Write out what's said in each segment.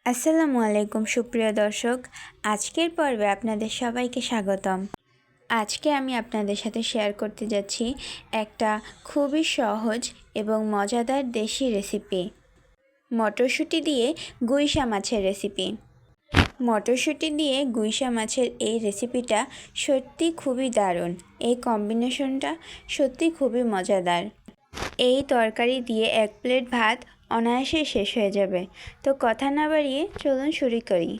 আসসালামু আলাইকুম সুপ্রিয় দর্শক, আজকের পর্বে আপনাদের সবাইকে স্বাগতম। আজকে আমি আপনাদের সাথে শেয়ার করতে যাচ্ছি একটা খুবই সহজ এবং মজাদার দেশি রেসিপি, মটরশুঁটি দিয়ে গুইশা মাছের রেসিপি। মটরশুঁটি দিয়ে গুইশা মাছের এই রেসিপিটা সত্যি খুবই দারুণ। এই কম্বিনেশনটা সত্যি খুবই মজাদার। এই তরকারি দিয়ে 1 প্লেট ভাত অনায়াসে শেষ হয়ে যাবে। তো কথা না বাড়িয়ে চলুন শুরু করি।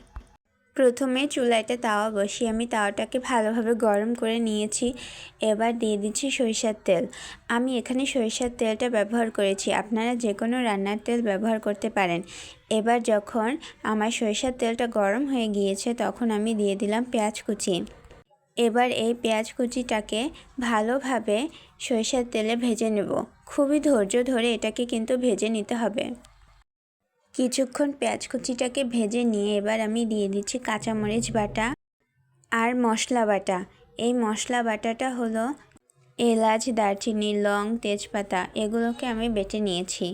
প্রথমে চুলায় তাওয়া বসিয়ে আমি তাওয়াটাকে ভালোভাবে গরম করে নিয়েছি। এবার দিয়ে দিচ্ছি সরিষার তেল। আমি এখানে সরিষার তেলটা ব্যবহার করেছি, আপনারা যে কোনো রান্নার তেল ব্যবহার করতে পারেন। এবার যখন আমার সরিষার তেলটা গরম হয়ে গিয়েছে তখন আমি দিয়ে দিলাম পেঁয়াজ কুচি। এবার এই পেঁয়াজ কুচিটাকে ভালোভাবে সরিষার তেলে ভেজে নেব। খুবই ধৈর্য ধরে এটাকে কিন্তু ভেজে নিতে হবে। কিছুক্ষণ পেঁয়াজ কুচিটাকে ভেজে নিয়ে এবার আমি দিয়ে দিচ্ছি কাঁচামরিচ বাটা আর মশলা বাটা। এই মশলা বাটাটা হলো এলাচ, দারচিনি, লং, তেজপাতা, এগুলোকে আমি বেটে নিয়েছি,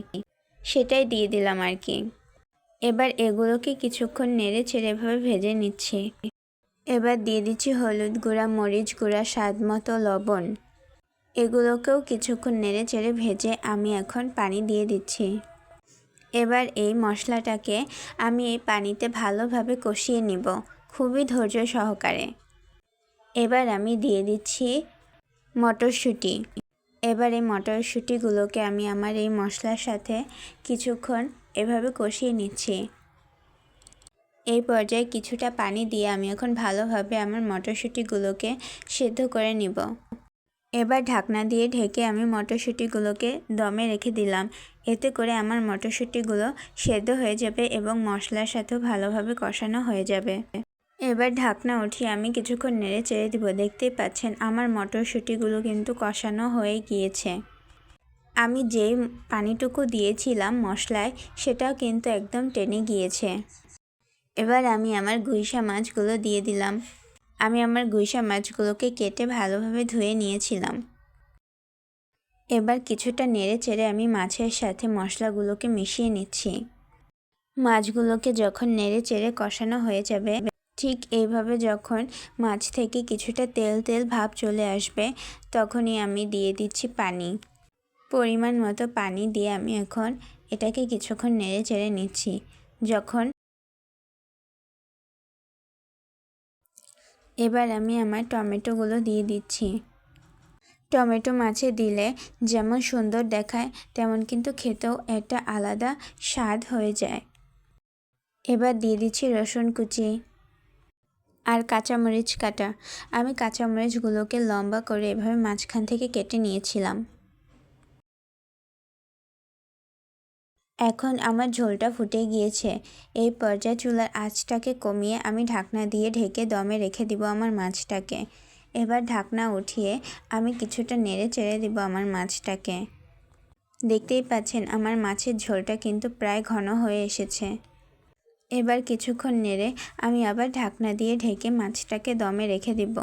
সেটাই দিয়ে দিলাম আর কি। এবার এগুলোকে কিছুক্ষণ নেড়ে চেড়ে এভাবে ভেজে নিচ্ছি। এবার দিয়ে দিচ্ছি হলুদ গুঁড়া, মরিচ গুঁড়া, স্বাদ মতো লবণ। এগুলোকেও কিছুক্ষণ নেড়ে চেড়ে ভেজে আমি এখন পানি দিয়ে দিচ্ছি। এবার এই মশলাটাকে আমি এই পানিতে ভালোভাবে কষিয়ে নিব, খুবই ধৈর্য সহকারে। এবার আমি দিয়ে দিচ্ছি মটরশুঁটি। এবার এই মটরশুঁটিগুলোকে আমি আমার এই মশলার সাথে কিছুক্ষণ এভাবে কষিয়ে নিচ্ছি। এই পর্যায়ে কিছুটা পানি দিয়ে আমি এখন ভালোভাবে আমার মটরশুঁটিগুলোকে সেদ্ধ করে নিব। এবার ঢাকনা দিয়ে ঢেকে আমি মটরশুঁটিগুলোকে দমে রেখে দিলাম। এতে করে আমার মটরশুঁটিগুলো সেদ্ধ হয়ে যাবে এবং মশলার সাথেও ভালোভাবে কষানো হয়ে যাবে। এবার ঢাকনা উঠিয়ে আমি কিছুক্ষণ নেড়ে চেড়ে দিব। দেখতেই পাচ্ছেন আমার মটরশুঁটিগুলো কিন্তু কষানো হয়ে গিয়েছে। আমি যেই পানিটুকু দিয়েছিলাম মশলায় সেটাও কিন্তু একদম টেনে গিয়েছে। এবার আমি আমার গুইশা মাছগুলো দিয়ে দিলাম। আমি আমার গুইশা মাছগুলোকে কেটে ভালোভাবে ধুয়ে নিয়েছিলাম। এবার কিছুটা নেড়ে চেড়ে আমি মাছের সাথে মশলাগুলোকে মিশিয়ে নিচ্ছি। মাছগুলোকে যখন নেড়ে চেড়ে কষানো হয়ে যাবে, ঠিক এইভাবে যখন মাছ থেকে কিছুটা তেল তেল ভাব চলে আসবে তখনই আমি দিয়ে দিচ্ছি পানি। পরিমাণ মতো পানি দিয়ে আমি এখন এটাকে কিছুক্ষণ নেড়ে চেড়ে নিচ্ছি। এবার আমি আমার টমেটোগুলো দিয়ে দিচ্ছি। টমেটো মাছে দিলে যেমন সুন্দর দেখায় তেমন কিন্তু খেতেও একটা আলাদা স্বাদ হয়ে যায়। এবার দিয়ে দিচ্ছি রসুন কুচি আর কাঁচামরিচ কাটা। আমি কাঁচামরিচগুলোকে লম্বা করে এভাবে মাঝখান থেকে কেটে নিয়েছিলাম। এখন আমার ঝোলটা ফুটে গিয়েছে। এই পর্যায়ে চুলার আঁচটাকে কমিয়ে আমি ঢাকনা দিয়ে ঢেকে দমে রেখে দিব আমার মাছটাকে। এবার ঢাকনা উঠিয়ে আমি কিছুটা নেড়ে চেড়ে দিব আমার মাছটাকে। দেখতেই পাচ্ছেন আমার মাছের ঝোলটা কিন্তু প্রায় ঘন হয়ে এসেছে। এবার কিছুক্ষণ নেড়ে আমি আবার ঢাকনা দিয়ে ঢেকে মাছটাকে দমে রেখে দিব।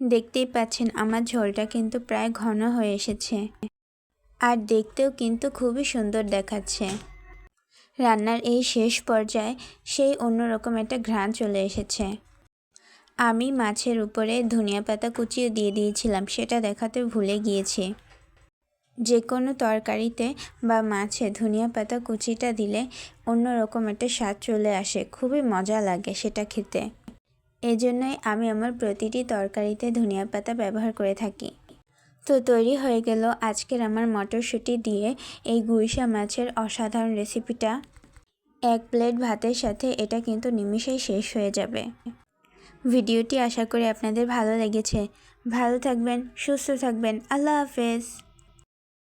দেখতেই পাচ্ছেন আমার ঝোলটা কিন্তু প্রায় ঘন হয়ে এসেছে আর দেখতেও কিন্তু খুবই সুন্দর দেখাচ্ছে। রান্নার এই শেষ পর্যায়ে সেই অন্যরকম একটা ঘ্রাণ চলে এসেছে। আমি মাছের উপরে ধনিয়া পাতা কুচিও দিয়ে দিয়েছিলাম, সেটা দেখাতে ভুলে গিয়েছি। যে কোনো তরকারিতে বা মাছে ধনিয়া পাতা কুচিটা দিলে অন্যরকম একটা স্বাদ চলে আসে, খুবই মজা লাগে সেটা খেতে। এজন্যই আমি আমার প্রতিটি তরকারিতে ধনিয়া পাতা ব্যবহার করে থাকি। তো তৈরি হয়ে গেল আজকের আমার মটরশুঁটি দিয়ে এই গুইশা মাছের অসাধারণ রেসিপিটা। 1 প্লেট ভাতের সাথে এটা কিন্তু নিমিষেই শেষ হয়ে যাবে। ভিডিওটি আশা করি আপনাদের ভালো লেগেছে। ভালো থাকবেন, সুস্থ থাকবেন। আল্লাহ হাফেজ।